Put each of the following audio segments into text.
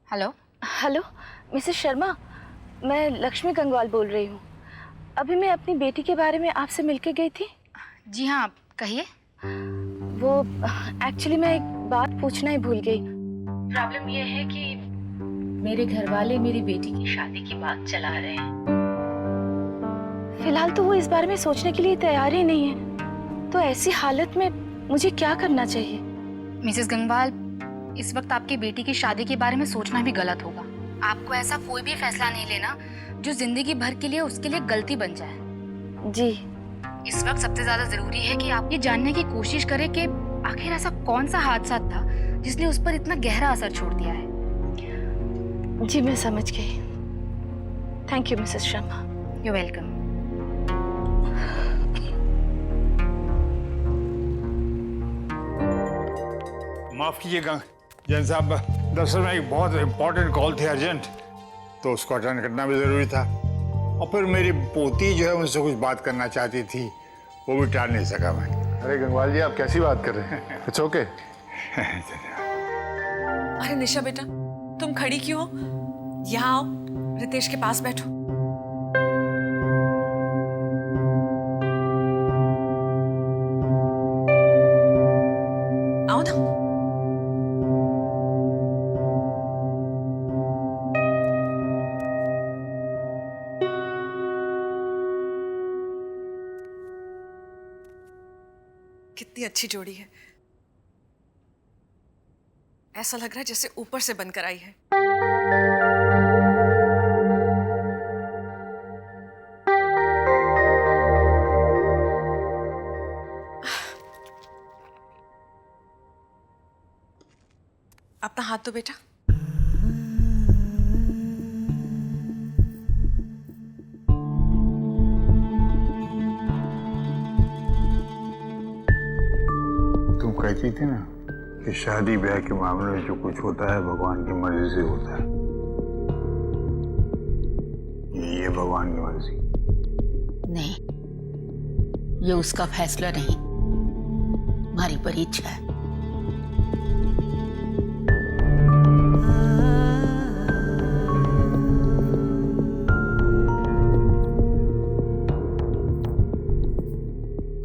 Hello. Hello Mrs Sharma, मैं लक्ष्मी गंगवाल बोल रही हूँ। अभी मैं अपनी बेटी के बारे में आपसे मिलके गई थी। जी हाँ, कहिए। वो एक्चुअली मैं एक बात पूछना ही भूल गई। प्रॉब्लम ये है कि मेरे घर वाले मेरी बेटी की शादी की बात चला रहे हैं। फिलहाल तो वो इस बारे में सोचने के लिए तैयार ही नहीं है। तो ऐसी हालत में मुझे क्या करना चाहिए? मिसेस गंगवाल, इस वक्त आपकी बेटी की शादी के बारे में सोचना भी गलत होगा। आपको ऐसा कोई भी फैसला नहीं लेना जो जिंदगी भर के लिए उसके लिए गलती बन जाए। जी। इस वक्त सबसे ज्यादा जरूरी है कि आप ये जानने की कोशिश करें कि आखिर ऐसा कौन सा हादसा था जिसने उस पर इतना गहरा असर छोड़ दिया है। जी मैं समझ गई। Thank you Mrs Sharma. You welcome. माफ कीजिएगा जैन साहब, दरअसल में एक बहुत इम्पोर्टेंट कॉल थी, अर्जेंट, तो उसको अटेंड करना भी जरूरी था। और फिर मेरी पोती जो है उनसे कुछ बात करना चाहती थी, वो भी टाल नहीं सका मैं। अरे गंगवाल जी, आप कैसी बात कर रहे हैं? It's okay. अरे निशा बेटा, तुम खड़ी क्यों हो? यहाँ आओ, रितेश के पास बैठो। आओ ना। कितनी अच्छी जोड़ी है। ऐसा लग रहा है जैसे ऊपर से बनकर आई है। अपना हाथ दो बेटा। तुम कहती थी ना कि शादी ब्याह के मामले में जो कुछ होता है भगवान की मर्जी से होता है। ये भगवान की मर्जी नहीं, ये उसका फैसला नहीं, हमारी परीक्षा है।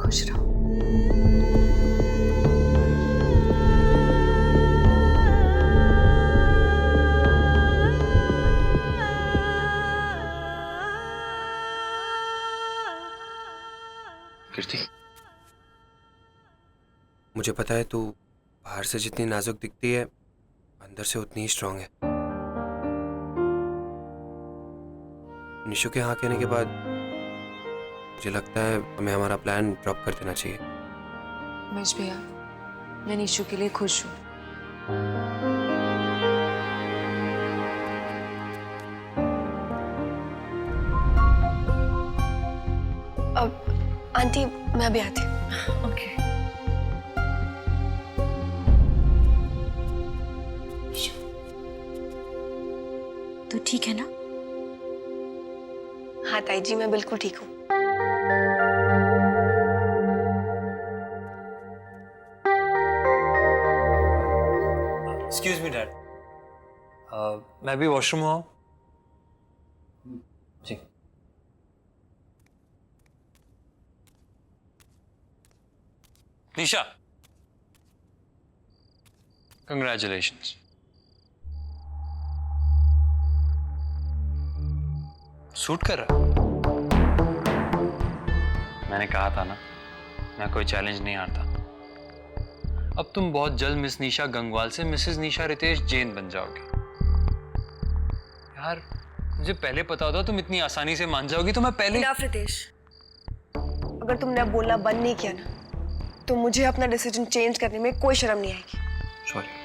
खुश रहो। कीर्ति, मुझे पता है तू बाहर से जितनी नाजुक दिखती है अंदर से उतनी ही स्ट्रांग है। निशु के हाँ कहने के बाद मुझे लगता है हमें हमारा प्लान ड्रॉप कर देना चाहिए। महेश भैया, मैं निशु के लिए खुश हूँ। आंटी मैं अभी आती हूँ। ओके। तो ठीक है ना? हाँ ताई जी, मैं बिल्कुल ठीक हूँ। एक्सक्यूज मी डैड, मैं भी वॉशरूम हूँ। जी। निशा, कंग्रेचुलेशंस। सूट कर रहा? मैंने कहा था ना, मैं कोई चैलेंज नहीं हारता। अब तुम बहुत जल्द मिस निशा गंगवाल से मिसेस निशा रितेश जैन बन जाओगे। यार, मुझे पहले पता होता तुम इतनी आसानी से मान जाओगी तो मैं पहले। इनफ रितेश, अगर तुमने अब बोलना बंद नहीं किया ना, तो मुझे अपना डिसीजन चेंज करने में कोई शर्म नहीं आएगी। सॉरी।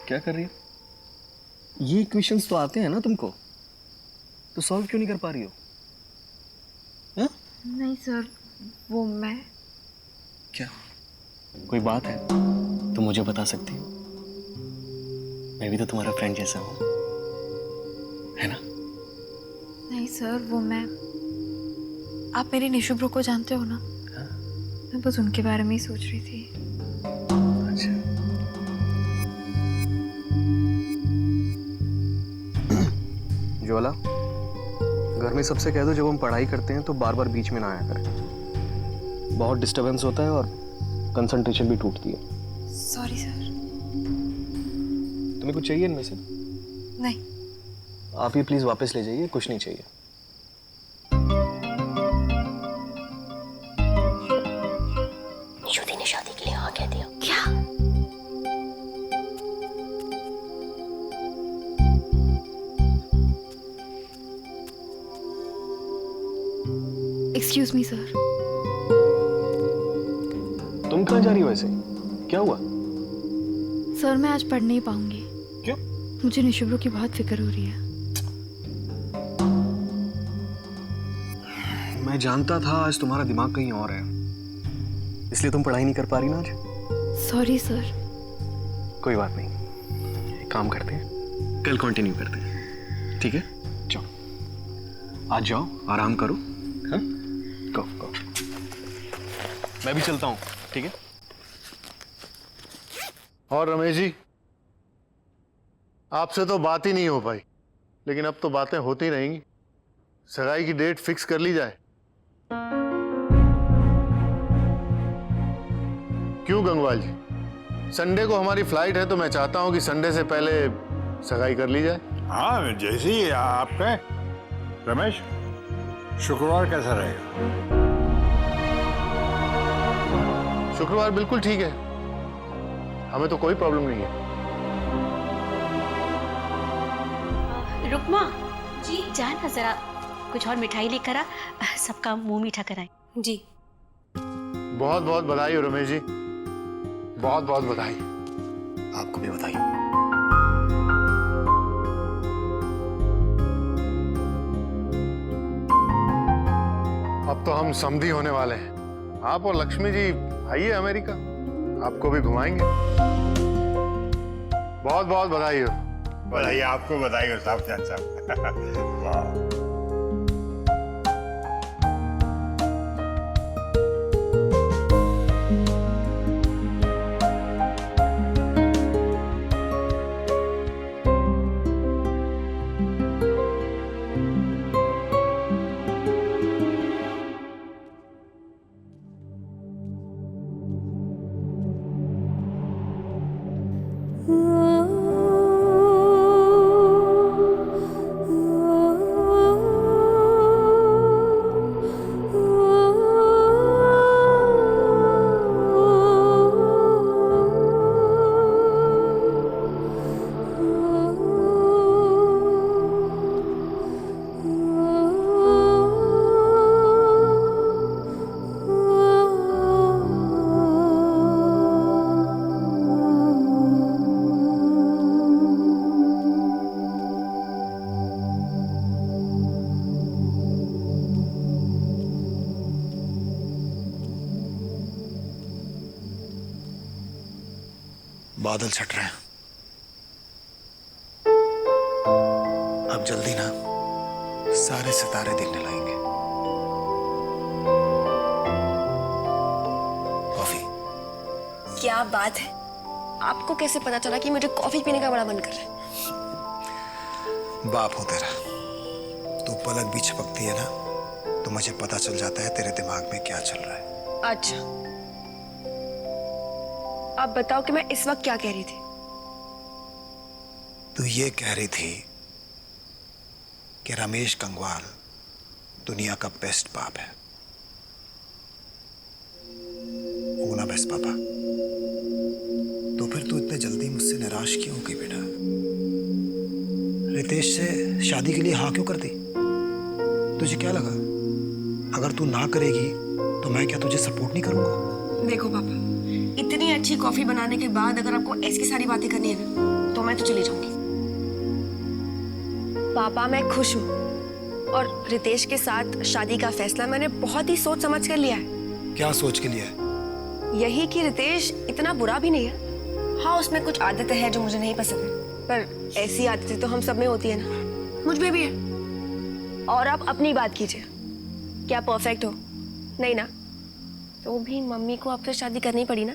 क्या कर रही है? ये इक्वेशंस तो आते हैं ना तुमको, तो सॉल्व क्यों नहीं कर पा रही हो? नहीं सर, वो मैं क्या कोई बात है तो मुझे बता सकती हो? मैं भी तो तुम्हारा फ्रेंड जैसा हूँ, है ना? नहीं सर, वो मैं, आप मेरे निशु ब्रो को जानते हो ना? हाँ। मैं बस उनके बारे में ही सोच रही थी। अच्छा। ज्वाला, घर में सबसे कह दो जब हम पढ़ाई करते हैं तो बार बार बीच में ना आया करें। बहुत डिस्टरबेंस होता है और कंसंट्रेशन भी टूटती है। Sorry sir. तुम्हें कुछ चाहिए इनमें से? नहीं। आप ये प्लीज वापस ले जाइए, कुछ नहीं चाहिए। श्रुति ने शादी के लिए हाँ कह दिया। क्या? Excuse me sir. तुम कहाँ जा रही हो वैसे? क्या हुआ? सर मैं आज पढ़ नहीं पाऊंगी। क्यों? मुझे निशु ब्रो की बहुत फिक्र हो रही है। मैं जानता था आज तुम्हारा दिमाग कहीं और है, इसलिए तुम पढ़ाई नहीं कर पा रही ना आज। Sorry sir. कोई बात नहीं, एक काम करते हैं, कल कंटिन्यू करते हैं, ठीक है? जाओ, आज जाओ, आराम करो। हाँ, गो गो। मैं भी चलता हूँ, ठीक है? और रमेश जी, आपसे तो बात ही नहीं हो पाई, लेकिन अब तो बातें होती रहेंगी। सगाई की डेट फिक्स कर ली जाए। क्यों गंगवाल जी? संडे को हमारी फ्लाइट है तो मैं चाहता हूं कि संडे से पहले सगाई कर ली जाए। हाँ, जैसे ही आप कहें। रमेश, शुक्रवार कैसा रहेगा? शुक्रवार बिल्कुल ठीक है, हमें तो कोई प्रॉब्लम नहीं है। रुकमा जी, जा ना जरा कुछ और मिठाई लेकर आ, सबका मुंह मीठा कराएं। जी। बहुत बहुत बधाई हो रमेश जी, बहुत बहुत बधाई। आपको भी बधाई। अब तो हम समधी होने वाले हैं। आप और लक्ष्मी जी आइए अमेरिका, आपको भी घुमाएंगे। बहुत बहुत बधाई हो। बधाई आपको, बधाई हो साहब, चाचा साहब। वाह। बादल छट रहे हैं, अब जल्दी ना सारे सितारे दिखने लगेंगे। कॉफी। क्या बात है, आपको कैसे पता चला कि मुझे कॉफी पीने का बड़ा मन कर रहा है? बाप हो तेरा, तू पलक भी छपकती है ना तो मुझे पता चल जाता है तेरे दिमाग में क्या चल रहा है। अच्छा, आप बताओ कि मैं इस वक्त क्या कह रही थी? तू ये कह रही थी कि रमेश गंगवाल दुनिया का बेस्ट बाप है। हो ना बेस्ट पापा? तो फिर तू इतने जल्दी मुझसे निराश क्यों हो गई बेटा? रितेश से शादी के लिए हाँ क्यों कर दी? तुझे क्या लगा अगर तू ना करेगी तो मैं क्या तुझे सपोर्ट नहीं करूंगा? देखो पापा, इतनी अच्छी कॉफी बनाने के बाद अगर आपको ऐसी सारी बातें करनी है ना तो मैं तो चली जाऊंगी। पापा मैं खुश हूँ और रितेश के साथ शादी का फैसला मैंने बहुत ही सोच समझ कर लिया है। क्या सोच के लिए है? यही कि रितेश इतना बुरा भी नहीं है। हाँ, उसमें कुछ आदतें हैं जो मुझे नहीं पसंद है, पर ऐसी आदतें तो हम सब में होती है ना, मुझ में भी है। और आप अपनी बात कीजिए, क्या परफेक्ट हो? नहीं ना, तो भी मम्मी को आपसे शादी करनी पड़ी ना।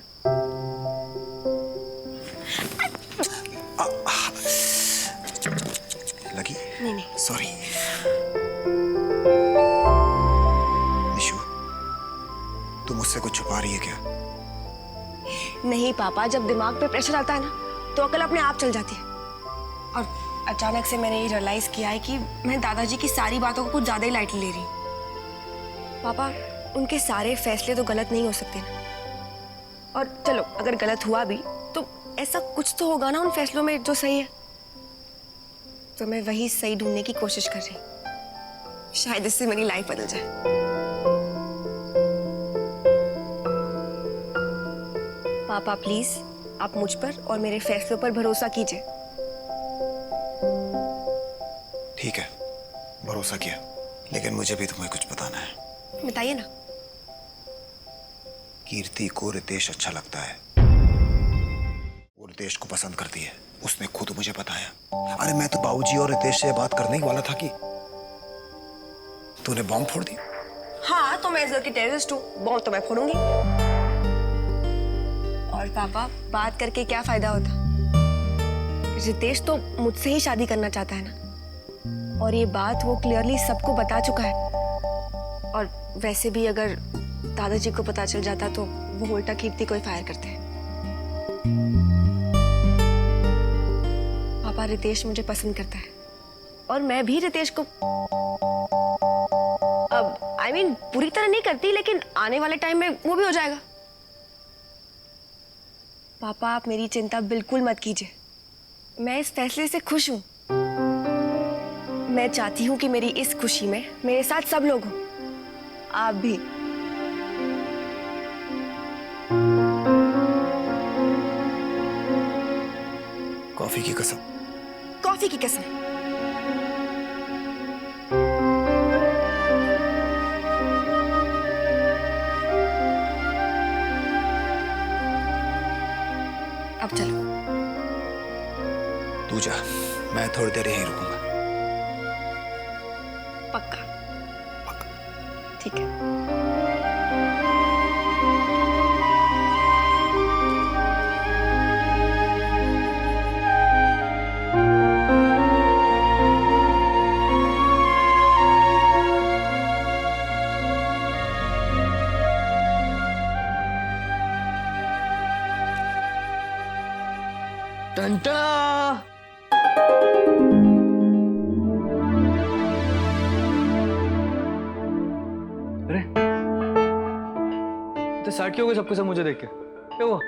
लगी? नहीं, सॉरी। निशु, तू मुझसे कुछ छुपा रही है क्या? नहीं पापा, जब दिमाग पे प्रेशर आता है ना तो अकल अपने आप चल जाती है। और अचानक से मैंने ये रियलाइज किया है कि मैं दादाजी की सारी बातों को कुछ ज्यादा ही लाइटली ले रही हूँ। पापा, उनके सारे फैसले तो गलत नहीं हो सकते ना। और चलो, अगर गलत हुआ भी तो ऐसा कुछ तो होगा ना उन फैसलों में जो सही है। तो मैं वही सही ढूंढने की कोशिश कर रही हूँ। शायद इससे मेरी लाइफ बदल जाए। पापा प्लीज, आप मुझ पर और मेरे फैसलों पर भरोसा कीजिए। ठीक है, भरोसा किया, लेकिन मुझे भी तुम्हें कुछ बताना है। बताइए ना। कीर्ति को रितेश अच्छा लगता है। वो रितेश को पसंद करती है, उसने खुद मुझे बताया। अरे मैं तो बाबूजी और रितेश से बात करने ही वाला था कि तूने बॉम्ब फोड़ दी। हाँ, तो मैं इस घर की टेररिस्ट हूँ, बॉम्ब तो मैं फोड़ूंगी। और पापा, बात करके क्या फायदा होता? रितेश तो मुझसे ही शादी करना चाहता है ना, और ये बात वो क्लियरली सबको बता चुका है। और वैसे भी अगर दादाजी को पता चल जाता तो वो उल्टा कीर्ति को ही फायर करते हैं। पापा, रितेश मुझे पसंद करता है और मैं भी रितेश को, अब I mean, पूरी तरह नहीं करती, लेकिन आने वाले टाइम में वो भी हो जाएगा। पापा, आप मेरी चिंता बिल्कुल मत कीजिए, मैं इस फैसले से खुश हूं। मैं चाहती हूं कि मेरी इस खुशी में मेरे साथ सब लोग हों, आप भी। कॉफी की कसम। कॉफी की कसम। अब चलो। तू जा, मैं थोड़ी देर यहीं रुकूंगा। पक्का? ठीक है। अरे तो सैड क्यों हो गए सबके सब मुझे देख के? क्या हुआ?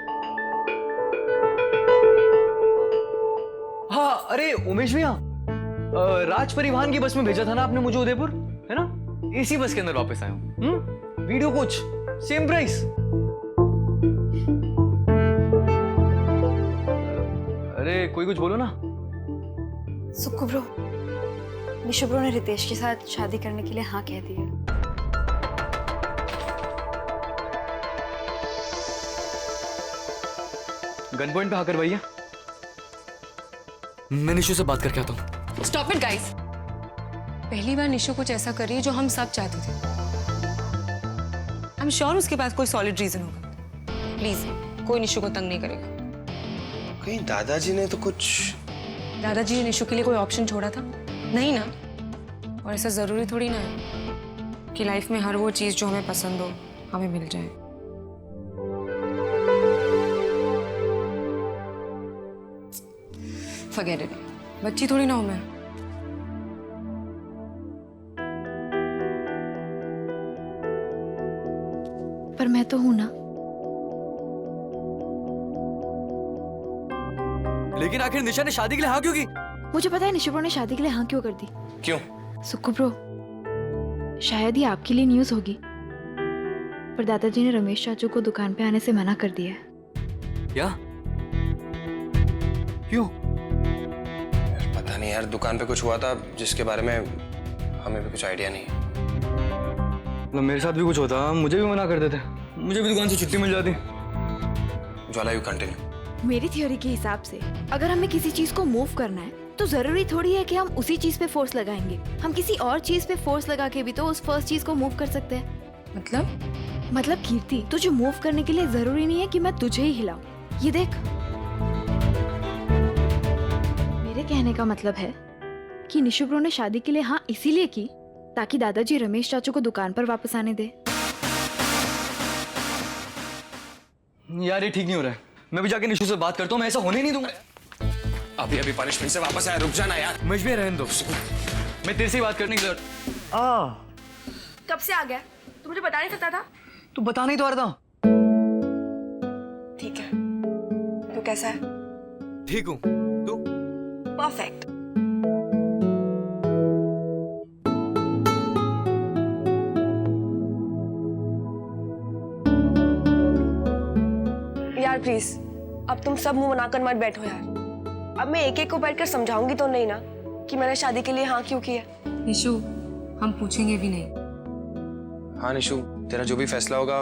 हाँ, अरे उमेश भैया, राज परिवहन की बस में भेजा था ना आपने मुझे उदयपुर, है ना? इसी बस के अंदर वापस आया हूँ। वीडियो कुछ सेम प्राइस। अरे कोई कुछ बोलो ना। सुक्कू ब्रो, निशु ब्रो ने रितेश के साथ शादी करने के लिए हाँ कह दी है। गन पॉइंट पे हाँ करवाइए। मैं निशु से बात करके आता हूँ। Stop it guys. पहली बार निशु कुछ ऐसा कर रही है जो हम सब चाहते थे। आई एम श्योर उसके पास कोई सॉलिड रीजन होगा। प्लीज, कोई निशु को तंग नहीं करेगा। कहीं दादाजी ने तो कुछ? दादाजी ने निशु के लिए कोई ऑप्शन छोड़ा था? नहीं ना। और ऐसा जरूरी थोड़ी ना है कि लाइफ में हर वो चीज जो हमें पसंद हो हमें मिल जाए। फॉरगेट इट, बच्ची थोड़ी ना हूं मैं। पर मैं तो हूं ना। लेकिन आखिर निशा ने शादी के लिए हाँ क्यों की? मुझे पता है निशु ब्रो ने शादी के लिए हाँ क्यों कर दी। क्यों? सुक्कू ब्रो, शायद ही आपके लिए न्यूज़ होगी, पर दादाजी ने रमेश चाचू को दुकान पे आने से मना कर दिया है। क्या? क्यों? पता नहीं यार, दुकान पे कुछ हुआ था जिसके बारे में हमें भी कुछ आइडिया नहीं है। मतलब मेरे साथ भी कुछ होता मुझे भी मना कर देते। मुझे भी दुकान से छुट्टी मिल जाती। ज्वाला, यू कंटिन्यू। मेरी थ्योरी के हिसाब से अगर हमें किसी चीज को मूव करना है तो जरूरी थोड़ी है कि हम उसी चीज पे फोर्स लगाएंगे। हम किसी और चीज पे फोर्स लगा के भी तो उस फर्स्ट चीज को मूव कर सकते हैं। मतलब कीर्ति, तुझे मूव करने के लिए जरूरी नहीं है कि मैं तुझे ही हिलाऊं। ये देख, मेरे कहने का मतलब है कि निशु ब्रो ने शादी के लिए हाँ इसीलिए की ताकि दादाजी रमेश चाचू को दुकान पर वापस आने दे। यार ये ठीक नहीं हो रहा है। मैं भी जाके निशु से बात करता हूँ, मैं ऐसा होने नहीं दूंगा। अभी अभी पनिशमेंट से वापस आया, रुक जाना यार। मुझ में रहने दो, मैं तेरे से ही बात करने के लिए। कब से आ गया? तू मुझे बता नहीं सकता था? तू बता नहीं तो आ रहा था। ठीक है, तू कैसा है? ठीक हूँ, तू? परफेक्ट। यार प्लीज, अब तुम सब मुंह बनाकर मत बैठो यार। अब मैं एक एक को बैठकर समझाऊंगी तो नहीं ना कि मैंने शादी के लिए हाँ क्यों किया। निशु, हम पूछेंगे भी नहीं। हाँ निशु, तेरा जो भी फैसला होगा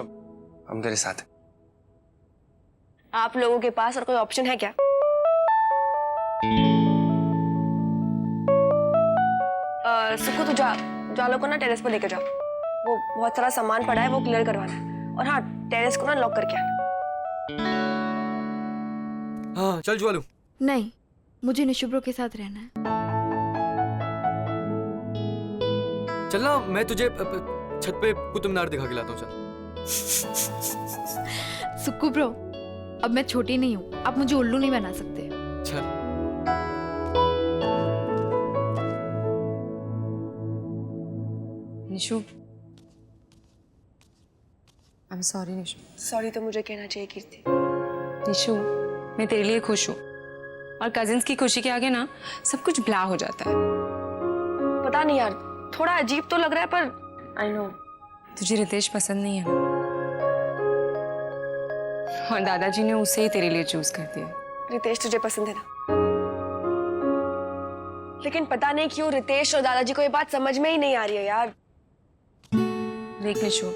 हम तेरे साथ हैं। आप लोगों के पास और कोई ऑप्शन है क्या? सुखू, तू जालो को ना टेरेस पर लेकर जा। वो बहुत सारा सामान पड़ा है, वो क्लियर करवाना है। और हाँ, टेरेस को ना लॉक करके आना। हाँ चल ज्वालू। नहीं, मुझे निशु ब्रो के साथ रहना है। चल ना, मैं तुझे छत पे कुतुब मीनार दिखा के लाता हूँ। चल। सुक्कू ब्रो, अब मैं छोटी नहीं हूँ, आप मुझे उल्लू नहीं बना सकते। चल। Nishu, I am sorry Nishu. Sorry तो मुझे कहना चाहिए कीर्ति। निशु, मैं तेरे लिए खुश हूँ और कजिन्स की खुशी के आगे ना सब कुछ ब्ला हो जाता है। पता नहीं यार, थोड़ा अजीब तो लग रहा है, पर आई नो तुझे रितेश पसंद नहीं है ना, और दादाजी ने उसे ही तेरे लिए चूज कर दिया। रितेश तुझे पसंद है ना, लेकिन पता नहीं क्यों रितेश और दादाजी को ये बात समझ में ही नहीं आ रही है यार। देख निशु,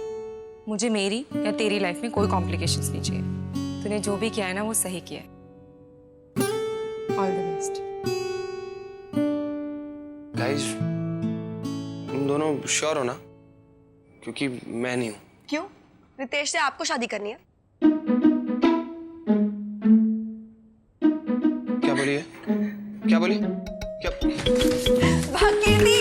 मुझे मेरी या तेरी लाइफ में कोई कॉम्प्लिकेशंस नहीं चाहिए। तूने जो भी किया है ना वो सही किया है। All the best. गाइस, तुम दोनों श्योर हो ना? क्योंकि मैं नहीं हूँ। क्यों? रितेश से आपको शादी करनी है? क्या बोली है? क्या बोली? क्या? भाग कीर्ति!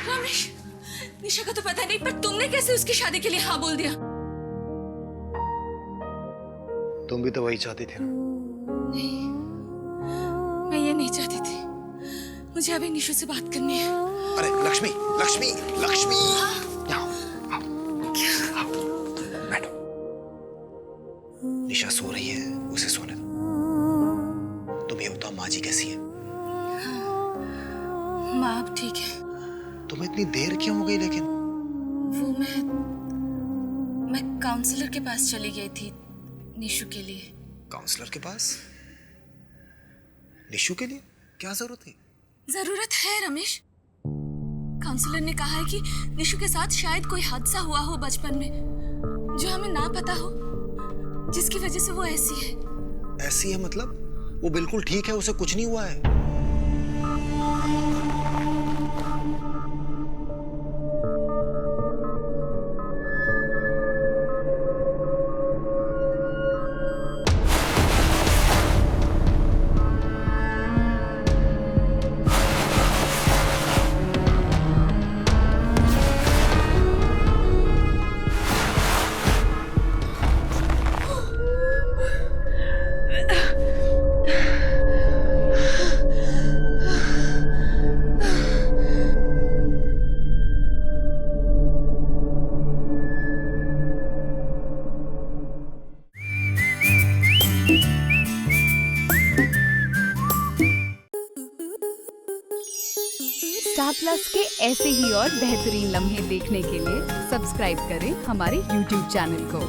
रमेश, निशा का तो पता नहीं, पर तुमने कैसे उसकी शादी के लिए हाँ बोल दिया? तुम भी तो वही चाहती थी ना? नहीं, मैं ये नहीं चाहती थी। मुझे अभी निशु से बात करनी है। अरे लक्ष्मी, लक्ष्मी, लक्ष्मी, यहाँ आओ, आओ, बैठो। निशा सो रही है, उसे सोने दो। तुम ये बताओ, माँ जी कैसी है? माँ अब ठीक है। तुम्हें इतनी देर क्यों हो गई लेकिन? वो मैं काउंसलर के पास चली गई थी निशु के लिए। काउंसलर के पास? निशु के लिए? क्या जरूरत है? जरूरत है रमेश। काउंसलर ने कहा है कि निशु के साथ शायद कोई हादसा हुआ हो बचपन में, जो हमें ना पता हो, जिसकी वजह से वो ऐसी है। ऐसी है मतलब? वो बिल्कुल ठीक है, उसे कुछ नहीं हुआ है। स्टार प्लस के ऐसे ही और बेहतरीन लम्हे देखने के लिए सब्सक्राइब करें हमारे YouTube चैनल को।